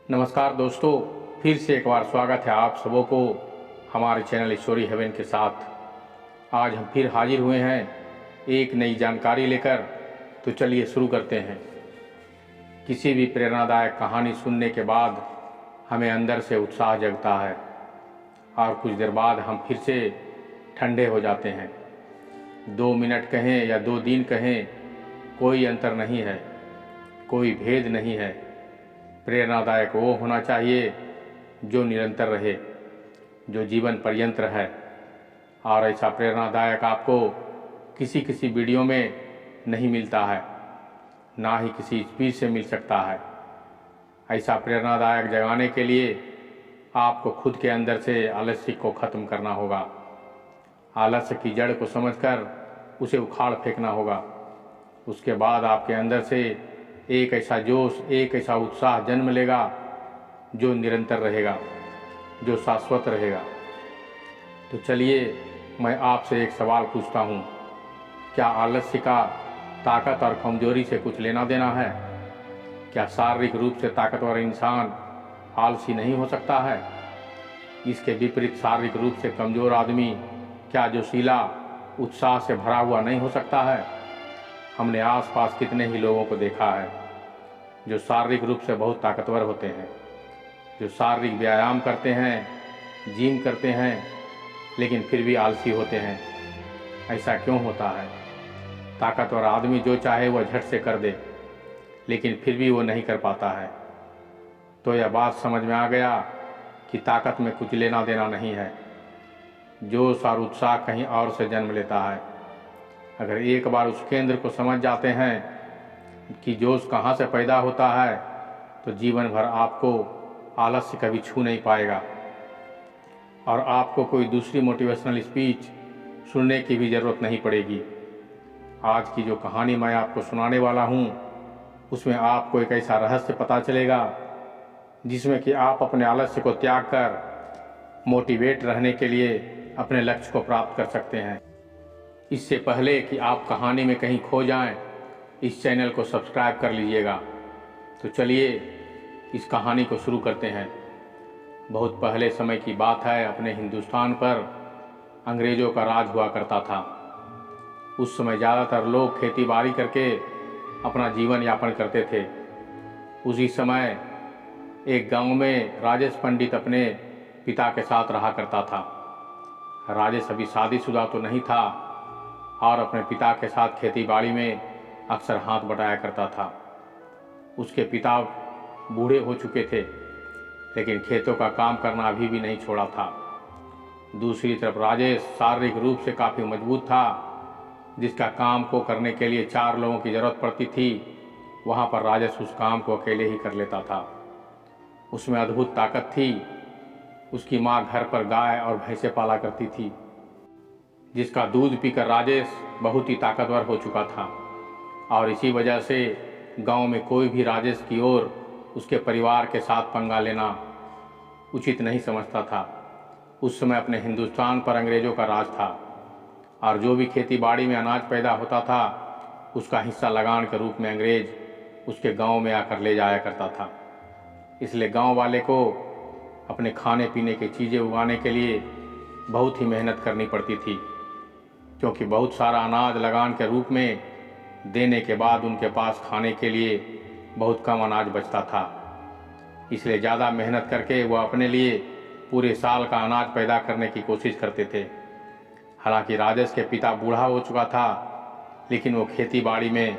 नमस्कार दोस्तों, फिर से एक बार स्वागत है आप सबों को हमारे चैनल स्टोरी हेवन के साथ। आज हम फिर हाजिर हुए हैं एक नई जानकारी लेकर। तो चलिए शुरू करते हैं। किसी भी प्रेरणादायक कहानी सुनने के बाद हमें अंदर से उत्साह जगता है और कुछ देर बाद हम फिर से ठंडे हो जाते हैं। 2 मिनट कहें या 2 दिन कहें, कोई अंतर नहीं है, कोई भेद नहीं है। प्रेरणादायक वो होना चाहिए जो निरंतर रहे, जो जीवन पर्यंत रहे। और ऐसा प्रेरणादायक आपको किसी किसी वीडियो में नहीं मिलता है, ना ही किसी स्पीच से मिल सकता है। ऐसा प्रेरणादायक जगाने के लिए आपको खुद के अंदर से आलस्य को ख़त्म करना होगा। आलस्य की जड़ को समझकर उसे उखाड़ फेंकना होगा। उसके बाद आपके अंदर से एक ऐसा जोश, एक ऐसा उत्साह जन्म लेगा जो निरंतर रहेगा, जो शाश्वत रहेगा। तो चलिए मैं आपसे एक सवाल पूछता हूँ, क्या आलस्य का ताकत और कमजोरी से कुछ लेना देना है? क्या शारीरिक रूप से ताकतवर इंसान आलसी नहीं हो सकता है? इसके विपरीत शारीरिक रूप से कमज़ोर आदमी क्या जोशीला, उत्साह से भरा हुआ नहीं हो सकता है? हमने आसपास कितने ही लोगों को देखा है जो शारीरिक रूप से बहुत ताकतवर होते हैं, जो शारीरिक व्यायाम करते हैं, जिम करते हैं, लेकिन फिर भी आलसी होते हैं। ऐसा क्यों होता है? ताकतवर आदमी जो चाहे वह झट से कर दे, लेकिन फिर भी वो नहीं कर पाता है। तो यह बात समझ में आ गया कि ताकत में कुछ लेना देना नहीं है। जोश और उत्साह कहीं और से जन्म लेता है। अगर एक बार उस केंद्र को समझ जाते हैं कि जोश कहाँ से पैदा होता है, तो जीवन भर आपको आलस्य कभी छू नहीं पाएगा और आपको कोई दूसरी मोटिवेशनल स्पीच सुनने की भी ज़रूरत नहीं पड़ेगी। आज की जो कहानी मैं आपको सुनाने वाला हूँ, उसमें आपको एक ऐसा रहस्य पता चलेगा जिसमें कि आप अपने आलस्य को त्याग कर मोटिवेट रहने के लिए अपने लक्ष्य को प्राप्त कर सकते हैं। इससे पहले कि आप कहानी में कहीं खो जाएं, इस चैनल को सब्सक्राइब कर लीजिएगा। तो चलिए इस कहानी को शुरू करते हैं। बहुत पहले समय की बात है, अपने हिंदुस्तान पर अंग्रेज़ों का राज हुआ करता था। उस समय ज़्यादातर लोग खेती बाड़ी करके अपना जीवन यापन करते थे। उसी समय एक गांव में राजेश पंडित अपने पिता के साथ रहा करता था। राजेश अभी शादीशुदा तो नहीं था और अपने पिता के साथ खेती बाड़ी में अक्सर हाथ बटाया करता था। उसके पिता बूढ़े हो चुके थे, लेकिन खेतों का काम करना अभी भी नहीं छोड़ा था। दूसरी तरफ राजेश शारीरिक रूप से काफ़ी मजबूत था। जिसका काम को करने के लिए 4 लोगों की ज़रूरत पड़ती थी, वहाँ पर राजेश उस काम को अकेले ही कर लेता था। उसमें अद्भुत ताकत थी। उसकी माँ घर पर गाय और भैंसे पाला करती थी, जिसका दूध पीकर राजेश बहुत ही ताकतवर हो चुका था। और इसी वजह से गांव में कोई भी राजेश की ओर उसके परिवार के साथ पंगा लेना उचित नहीं समझता था। उस समय अपने हिंदुस्तान पर अंग्रेज़ों का राज था और जो भी खेती बाड़ी में अनाज पैदा होता था, उसका हिस्सा लगान के रूप में अंग्रेज़ उसके गांव में आकर ले जाया करता था। इसलिए गांव वाले को अपने खाने पीने की चीज़ें उगाने के लिए बहुत ही मेहनत करनी पड़ती थी, क्योंकि बहुत सारा अनाज लगान के रूप में देने के बाद उनके पास खाने के लिए बहुत कम अनाज बचता था। इसलिए ज़्यादा मेहनत करके वह अपने लिए पूरे साल का अनाज पैदा करने की कोशिश करते थे। हालांकि राजेश के पिता बूढ़ा हो चुका था, लेकिन वो खेती बाड़ी में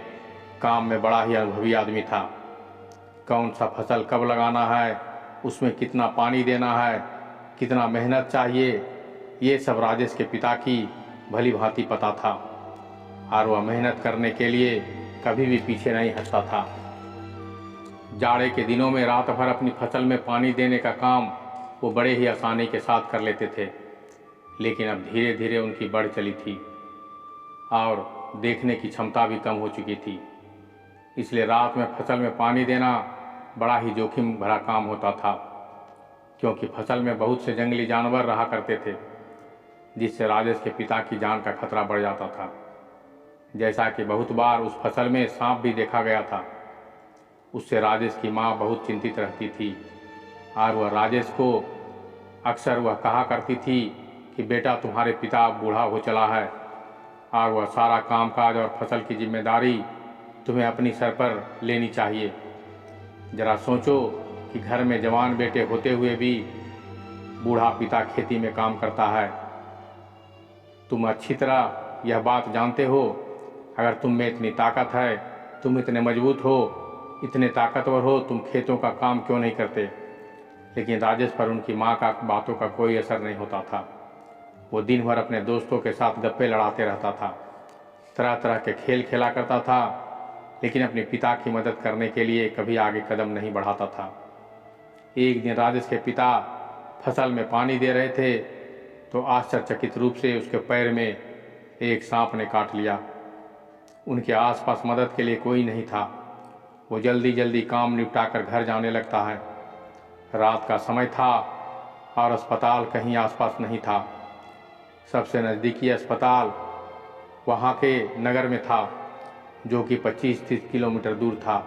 काम में बड़ा ही अनुभवी आदमी था। कौन सा फसल कब लगाना है, उसमें कितना पानी देना है, कितना मेहनत चाहिए, ये सब राजेश के पिता की भली भांति पता था और वह मेहनत करने के लिए कभी भी पीछे नहीं हटता था। जाड़े के दिनों में रात भर अपनी फसल में पानी देने का काम वो बड़े ही आसानी के साथ कर लेते थे, लेकिन अब धीरे धीरे उनकी बढ़ चली थी और देखने की क्षमता भी कम हो चुकी थी। इसलिए रात में फसल में पानी देना बड़ा ही जोखिम भरा काम होता था, क्योंकि फसल में बहुत से जंगली जानवर रहा करते थे, जिससे राजेश के पिता की जान का खतरा बढ़ जाता था। जैसा कि बहुत बार उस फसल में सांप भी देखा गया था। उससे राजेश की माँ बहुत चिंतित रहती थी और वह राजेश को अक्सर वह कहा करती थी कि बेटा तुम्हारे पिता अब बूढ़ा हो चला है और वह सारा कामकाज और फसल की जिम्मेदारी तुम्हें अपनी सर पर लेनी चाहिए। जरा सोचो कि घर में जवान बेटे होते हुए भी बूढ़ा पिता खेती में काम करता है। तुम अच्छी तरह यह बात जानते हो, अगर तुम में इतनी ताकत है, तुम इतने मजबूत हो, इतने ताकतवर हो, तुम खेतों का काम क्यों नहीं करते। लेकिन राजेश पर उनकी माँ का बातों का कोई असर नहीं होता था। वो दिन भर अपने दोस्तों के साथ गप्पे लड़ाते रहता था, तरह तरह के खेल खेला करता था, लेकिन अपने पिता की मदद करने के लिए कभी आगे कदम नहीं बढ़ाता था। एक दिन राजेश के पिता फसल में पानी दे रहे थे तो आश्चर्यचकित रूप से उसके पैर में एक सांप ने काट लिया। उनके आसपास मदद के लिए कोई नहीं था। वो जल्दी जल्दी काम निपटाकर घर जाने लगता है। रात का समय था और अस्पताल कहीं आसपास नहीं था। सबसे नज़दीकी अस्पताल वहाँ के नगर में था, जो कि 25-30 किलोमीटर दूर था।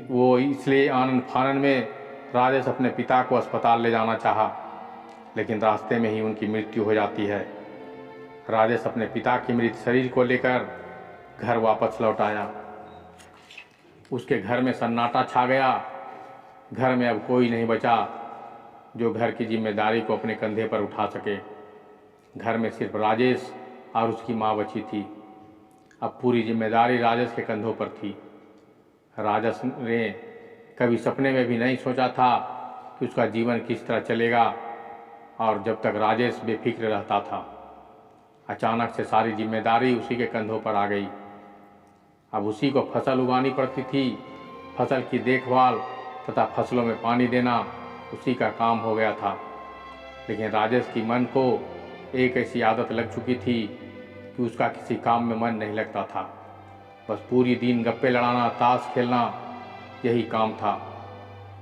वो इसलिए आनन फानन में राजेश अपने पिता को अस्पताल ले जाना चाहा, लेकिन रास्ते में ही उनकी मृत्यु हो जाती है। राजेश अपने पिता की मृत शरीर को लेकर घर वापस लौट आया। उसके घर में सन्नाटा छा गया। घर में अब कोई नहीं बचा जो घर की जिम्मेदारी को अपने कंधे पर उठा सके। घर में सिर्फ राजेश और उसकी माँ बची थी। अब पूरी जिम्मेदारी राजेश के कंधों पर थी। राजेश ने कभी सपने में भी नहीं सोचा था कि उसका जीवन किस तरह चलेगा, और जब तक राजेश बेफिक्र रहता था, अचानक से सारी जिम्मेदारी उसी के कंधों पर आ गई। अब उसी को फसल उगानी पड़ती थी। फसल की देखभाल तथा फसलों में पानी देना उसी का काम हो गया था। लेकिन राजेश की मन को एक ऐसी आदत लग चुकी थी कि उसका किसी काम में मन नहीं लगता था। बस पूरी दिन गप्पे लड़ाना, ताश खेलना, यही काम था।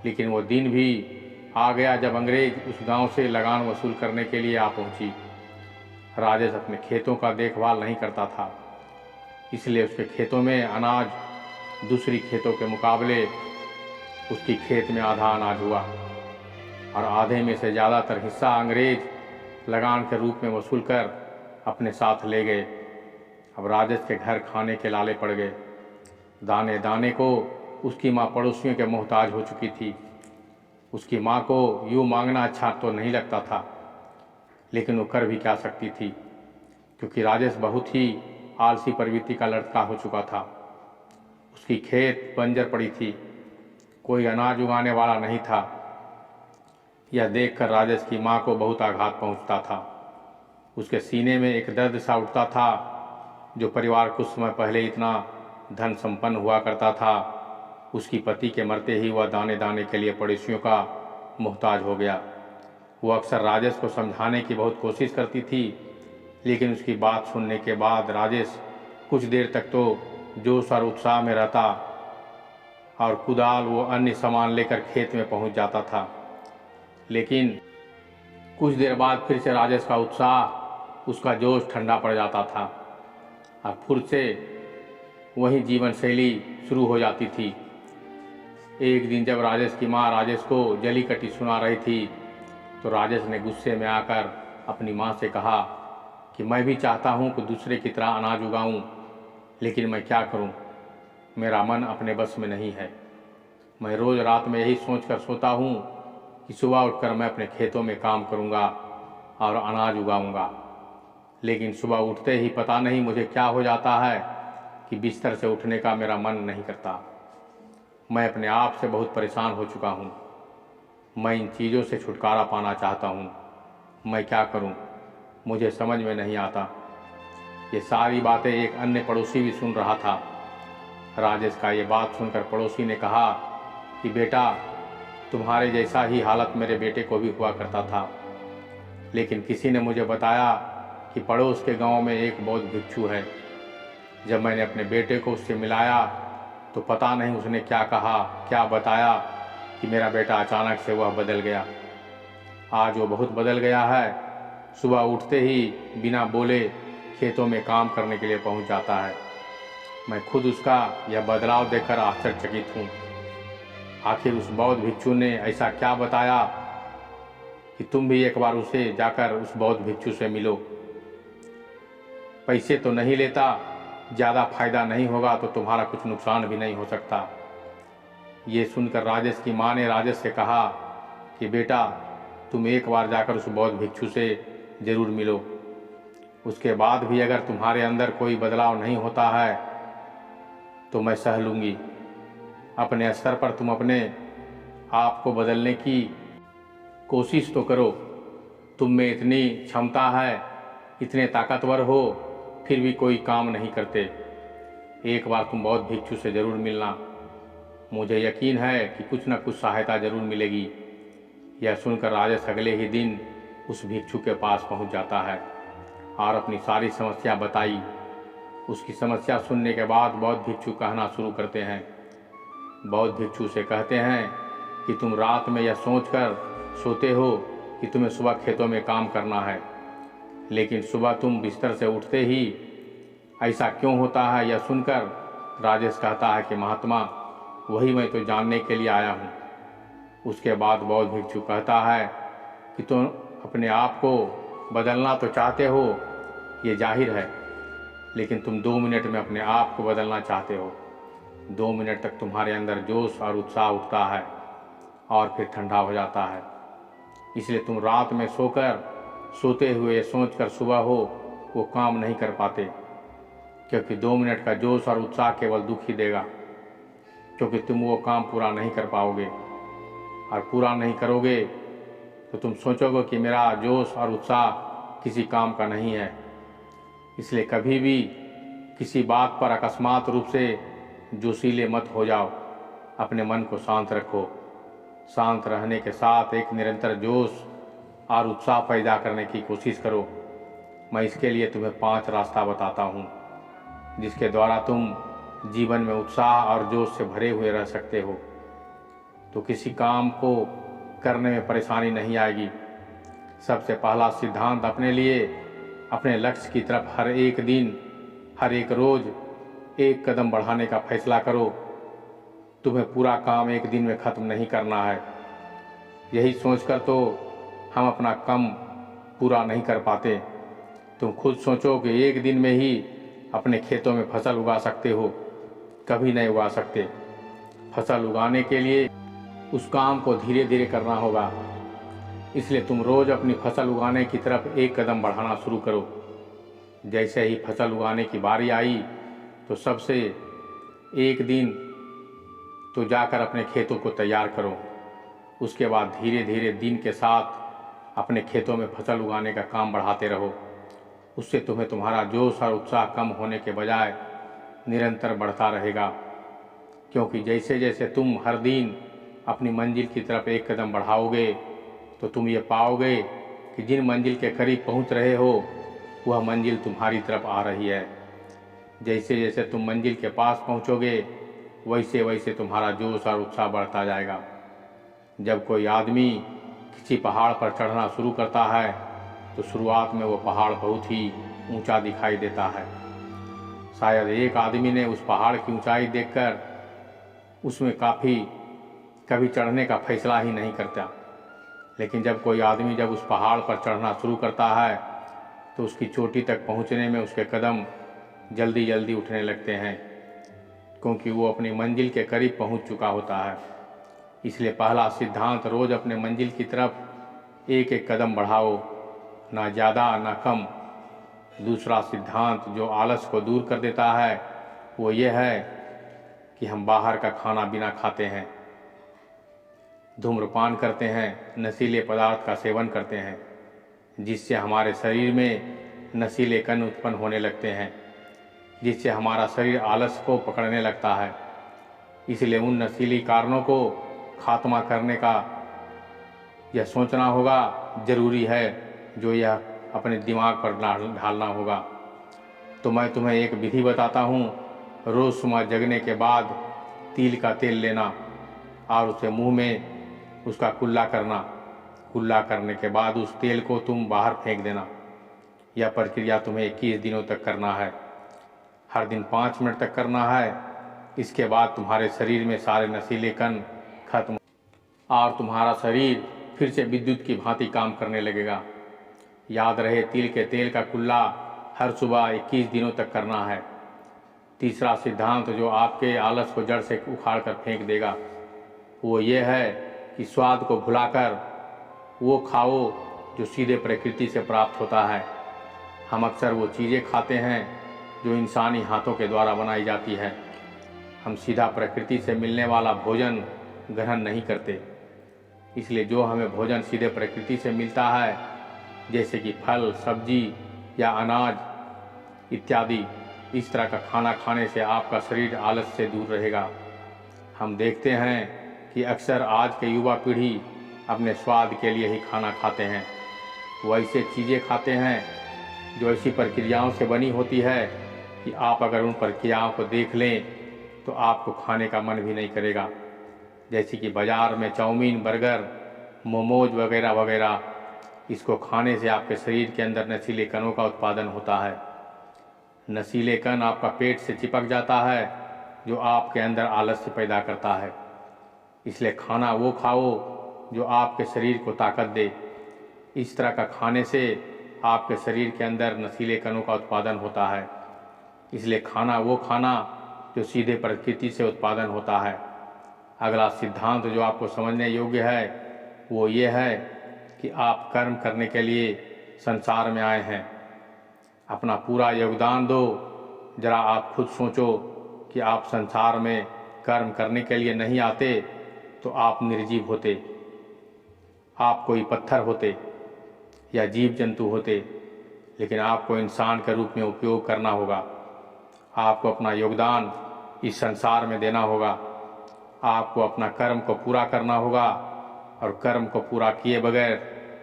लेकिन वो दिन भी आ गया जब अंग्रेज उस गांव से लगान वसूल करने के लिए आ पहुंची। राजेश अपने खेतों का देखभाल नहीं करता था, इसलिए उसके खेतों में अनाज दूसरी खेतों के मुकाबले उसकी खेत में आधा अनाज हुआ, और आधे में से ज़्यादातर हिस्सा अंग्रेज लगान के रूप में वसूल कर अपने साथ ले गए। अब राजेश के घर खाने के लाले पड़ गए। दाने दाने को उसकी माँ पड़ोसियों के मोहताज हो चुकी थी। उसकी माँ को यूँ मांगना अच्छा तो नहीं लगता था, लेकिन वो कर भी क्या सकती थी, क्योंकि राजेश बहुत ही आलसी प्रवृत्ति का लड़का हो चुका था। उसकी खेत बंजर पड़ी थी, कोई अनाज उगाने वाला नहीं था। यह देखकर राजेश की माँ को बहुत आघात पहुँचता था। उसके सीने में एक दर्द सा उठता था। जो परिवार कुछ समय पहले इतना धन संपन्न हुआ करता था, उसकी पति के मरते ही वह दाने दाने के लिए पड़ोसियों का मोहताज हो गया। वो अक्सर राजेश को समझाने की बहुत कोशिश करती थी, लेकिन उसकी बात सुनने के बाद राजेश कुछ देर तक तो जोश और उत्साह में रहता और कुदाल वो अन्य सामान लेकर खेत में पहुंच जाता था। लेकिन कुछ देर बाद फिर से राजेश का उत्साह, उसका जोश ठंडा पड़ जाता था और फिर से वही जीवन शैली शुरू हो जाती थी। एक दिन जब राजेश की माँ राजेश को जली कटी सुना रही थी, तो राजेश ने गुस्से में आकर अपनी माँ से कहा कि मैं भी चाहता हूँ कि दूसरे की तरह अनाज उगाऊँ, लेकिन मैं क्या करूँ, मेरा मन अपने बस में नहीं है। मैं रोज़ रात में यही सोचकर सोता हूँ कि सुबह उठकर मैं अपने खेतों में काम करूँगा और अनाज उगाऊँगा, लेकिन सुबह उठते ही पता नहीं मुझे क्या हो जाता है कि बिस्तर से उठने का मेरा मन नहीं करता। मैं अपने आप से बहुत परेशान हो चुका हूँ। मैं इन चीज़ों से छुटकारा पाना चाहता हूँ। मैं क्या करूँ, मुझे समझ में नहीं आता। ये सारी बातें एक अन्य पड़ोसी भी सुन रहा था। राजेश का ये बात सुनकर पड़ोसी ने कहा कि बेटा, तुम्हारे जैसा ही हालत मेरे बेटे को भी हुआ करता था, लेकिन किसी ने मुझे बताया कि पड़ोस के गांव में एक बौद्ध भिक्षु है। जब मैंने अपने बेटे को उससे मिलाया तो पता नहीं उसने क्या कहा, क्या बताया कि मेरा बेटा अचानक से वह बदल गया। आज वो बहुत बदल गया है। सुबह उठते ही बिना बोले खेतों में काम करने के लिए पहुंच जाता है। मैं खुद उसका यह बदलाव देखकर आश्चर्यचकित हूँ। आखिर उस बौद्ध भिक्षु ने ऐसा क्या बताया कि तुम भी एक बार उसे जाकर उस बौद्ध भिक्षु से मिलो। पैसे तो नहीं लेता, ज़्यादा फायदा नहीं होगा तो तुम्हारा कुछ नुकसान भी नहीं हो सकता। ये सुनकर राजेश की माँ ने राजेश से कहा कि बेटा, तुम एक बार जाकर उस बौद्ध भिक्षु से ज़रूर मिलो। उसके बाद भी अगर तुम्हारे अंदर कोई बदलाव नहीं होता है तो मैं सह लूँगी। अपने स्तर पर तुम अपने आप को बदलने की कोशिश तो करो। तुम में इतनी क्षमता है, इतने ताकतवर हो, फिर भी कोई काम नहीं करते। एक बार तुम बौद्ध भिक्षु से ज़रूर मिलना। मुझे यकीन है कि कुछ न कुछ सहायता ज़रूर मिलेगी। यह सुनकर राजेश अगले ही दिन उस भिक्षु के पास पहुंच जाता है और अपनी सारी समस्या बताई। उसकी समस्या सुनने के बाद बौद्ध भिक्षु कहना शुरू करते हैं। बौद्ध भिक्षु से कहते हैं कि तुम रात में यह सोचकर सोते हो कि तुम्हें सुबह खेतों में काम करना है, लेकिन सुबह तुम बिस्तर से उठते ही ऐसा क्यों होता है, यह सुनकर राजेश कहता है कि महात्मा, वही मैं तो जानने के लिए आया हूँ। उसके बाद बौद्ध भिक्षु कहता है कि तुम अपने आप को बदलना तो चाहते हो, ये जाहिर है, लेकिन तुम 2 मिनट में अपने आप को बदलना चाहते हो। 2 मिनट तक तुम्हारे अंदर जोश और उत्साह उठता है और फिर ठंडा हो जाता है। इसलिए तुम रात में सोते हुए सोचकर सुबह हो वो काम नहीं कर पाते, क्योंकि 2 मिनट का जोश और उत्साह केवल दुख ही देगा, क्योंकि तुम वो काम पूरा नहीं कर पाओगे। और पूरा नहीं करोगे तो तुम सोचोगे कि मेरा जोश और उत्साह किसी काम का नहीं है। इसलिए कभी भी किसी बात पर अकस्मात रूप से जोशीले मत हो जाओ। अपने मन को शांत रखो। शांत रहने के साथ एक निरंतर जोश और उत्साह पैदा करने की कोशिश करो। मैं इसके लिए तुम्हें 5 रास्ता बताता हूँ, जिसके द्वारा तुम जीवन में उत्साह और जोश से भरे हुए रह सकते हो। तो किसी काम को करने में परेशानी नहीं आएगी। सबसे पहला सिद्धांत अपने लिए अपने लक्ष्य की तरफ हर एक दिन, हर एक रोज़ एक कदम बढ़ाने का फैसला करो। तुम्हें पूरा काम एक दिन में ख़त्म नहीं करना है। यही सोचकर तो हम अपना काम पूरा नहीं कर पाते। तुम खुद सोचो कि एक दिन में ही अपने खेतों में फसल उगा सकते हो, कभी नहीं उगा सकते। फसल उगाने के लिए उस काम को धीरे धीरे करना होगा। इसलिए तुम रोज़ अपनी फसल उगाने की तरफ एक कदम बढ़ाना शुरू करो। जैसे ही फसल उगाने की बारी आई तो सबसे एक दिन तो जाकर अपने खेतों को तैयार करो। उसके बाद धीरे धीरे दिन के साथ अपने खेतों में फसल उगाने का काम बढ़ाते रहो। उससे तुम्हें तुम्हारा जोश और उत्साह कम होने के बजाय निरंतर बढ़ता रहेगा, क्योंकि जैसे जैसे तुम हर दिन अपनी मंजिल की तरफ एक कदम बढ़ाओगे तो तुम ये पाओगे कि जिन मंजिल के करीब पहुंच रहे हो वह मंजिल तुम्हारी तरफ आ रही है। जैसे जैसे तुम मंजिल के पास पहुंचोगे वैसे वैसे तुम्हारा जोश और उत्साह बढ़ता जाएगा। जब कोई आदमी किसी पहाड़ पर चढ़ना शुरू करता है तो शुरुआत में वो पहाड़ बहुत ही ऊंचा दिखाई देता है। शायद एक आदमी ने उस पहाड़ की ऊंचाई देखकर उसमें कभी चढ़ने का फैसला ही नहीं करता, लेकिन जब कोई आदमी जब उस पहाड़ पर चढ़ना शुरू करता है तो उसकी चोटी तक पहुंचने में उसके कदम जल्दी जल्दी उठने लगते हैं, क्योंकि वो अपनी मंजिल के करीब पहुंच चुका होता है। इसलिए पहला सिद्धांत, रोज़ अपने मंजिल की तरफ एक एक कदम बढ़ाओ, ना ज़्यादा ना कम। दूसरा सिद्धांत जो आलस को दूर कर देता है वो ये है कि हम बाहर का खाना बिना खाते हैं, धूम्रपान करते हैं, नशीले पदार्थ का सेवन करते हैं, जिससे हमारे शरीर में नशीले कण उत्पन्न होने लगते हैं, जिससे हमारा शरीर आलस को पकड़ने लगता है। इसलिए उन नशीली कारणों को खात्मा करने का यह सोचना होगा ज़रूरी है, जो यह अपने दिमाग पर ढालना होगा। तो मैं तुम्हें एक विधि बताता हूँ। रोज़ सुबह जगने के बाद तिल का तेल लेना और उसे मुंह में उसका कुल्ला करना। कुल्ला करने के बाद उस तेल को तुम बाहर फेंक देना। यह प्रक्रिया तुम्हें 21 दिनों तक करना है। हर दिन 5 मिनट तक करना है। इसके बाद तुम्हारे शरीर में सारे नशीले कण खत्म और तुम्हारा शरीर फिर से विद्युत की भांति काम करने लगेगा। याद रहे, तिल के तेल का कुल्ला हर सुबह 21 दिनों तक करना है। तीसरा सिद्धांत जो आपके आलस को जड़ से उखाड़ कर फेंक देगा वो ये है कि स्वाद को भुलाकर वो खाओ जो सीधे प्रकृति से प्राप्त होता है। हम अक्सर वो चीज़ें खाते हैं जो इंसानी हाथों के द्वारा बनाई जाती है। हम सीधा प्रकृति से मिलने वाला भोजन ग्रहण नहीं करते। इसलिए जो हमें भोजन सीधे प्रकृति से मिलता है, जैसे कि फल, सब्जी या अनाज इत्यादि, इस तरह का खाना खाने से आपका शरीर आलस से दूर रहेगा। हम देखते हैं कि अक्सर आज के युवा पीढ़ी अपने स्वाद के लिए ही खाना खाते हैं। वो ऐसे चीज़ें खाते हैं जो ऐसी प्रक्रियाओं से बनी होती है कि आप अगर उन प्रक्रियाओं को देख लें तो आपको खाने का मन भी नहीं करेगा। जैसे कि बाज़ार में चाउमीन, बर्गर, मोमोज वगैरह वगैरह, इसको खाने से आपके शरीर के अंदर नशीले कणों का उत्पादन होता है। नशीले कण आपका पेट से चिपक जाता है जो आपके अंदर आलस्य पैदा करता है। इसलिए खाना वो खाओ जो आपके शरीर को ताकत दे। इस तरह का खाने से आपके शरीर के अंदर नशीले कणों का उत्पादन होता है। इसलिए खाना वो खाना जो सीधे प्रकृति से उत्पादन होता है। अगला सिद्धांत जो आपको समझने योग्य है वो ये है कि आप कर्म करने के लिए संसार में आए हैं। अपना पूरा योगदान दो। जरा आप खुद सोचो कि आप संसार में कर्म करने के लिए नहीं आते तो आप निर्जीव होते, आप कोई पत्थर होते या जीव जंतु होते, लेकिन आपको इंसान के रूप में उपयोग करना होगा। आपको अपना योगदान इस संसार में देना होगा। आपको अपना कर्म को पूरा करना होगा और कर्म को पूरा किए बगैर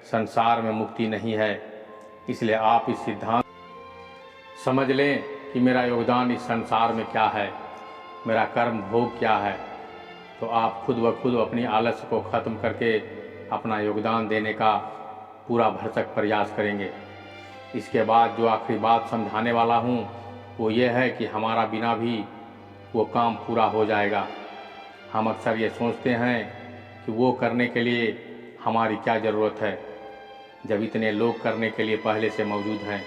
संसार में मुक्ति नहीं है। इसलिए आप इस सिद्धांत समझ लें कि मेरा योगदान इस संसार में क्या है, मेरा कर्म भोग क्या है। तो आप खुद ब खुद अपनी आलस्य को ख़त्म करके अपना योगदान देने का पूरा भरसक प्रयास करेंगे। इसके बाद जो आखिरी बात समझाने वाला हूँ वो ये है कि हमारा बिना भी वो काम पूरा हो जाएगा। हम अक्सर ये सोचते हैं कि वो करने के लिए हमारी क्या ज़रूरत है, जब इतने लोग करने के लिए पहले से मौजूद हैं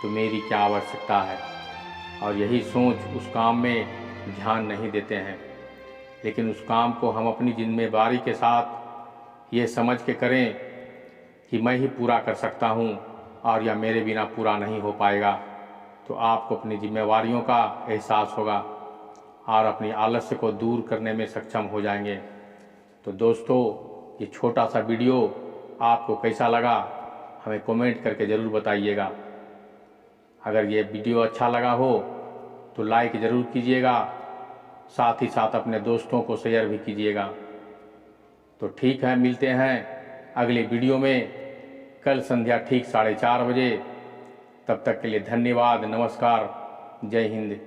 तो मेरी क्या आवश्यकता है। और यही सोच उस काम में ध्यान नहीं देते हैं। लेकिन उस काम को हम अपनी जिम्मेदारी के साथ ये समझ के करें कि मैं ही पूरा कर सकता हूँ और या मेरे बिना पूरा नहीं हो पाएगा, तो आपको अपनी जिम्मेवारियों का एहसास होगा और अपनी आलस्य को दूर करने में सक्षम हो जाएंगे। तो दोस्तों, ये छोटा सा वीडियो आपको कैसा लगा हमें कमेंट करके ज़रूर बताइएगा। अगर ये वीडियो अच्छा लगा हो तो लाइक ज़रूर कीजिएगा, साथ ही साथ अपने दोस्तों को शेयर भी कीजिएगा। तो ठीक है, मिलते हैं अगले वीडियो में कल संध्या ठीक 4:30 बजे। तब तक के लिए धन्यवाद, नमस्कार, जय हिंद।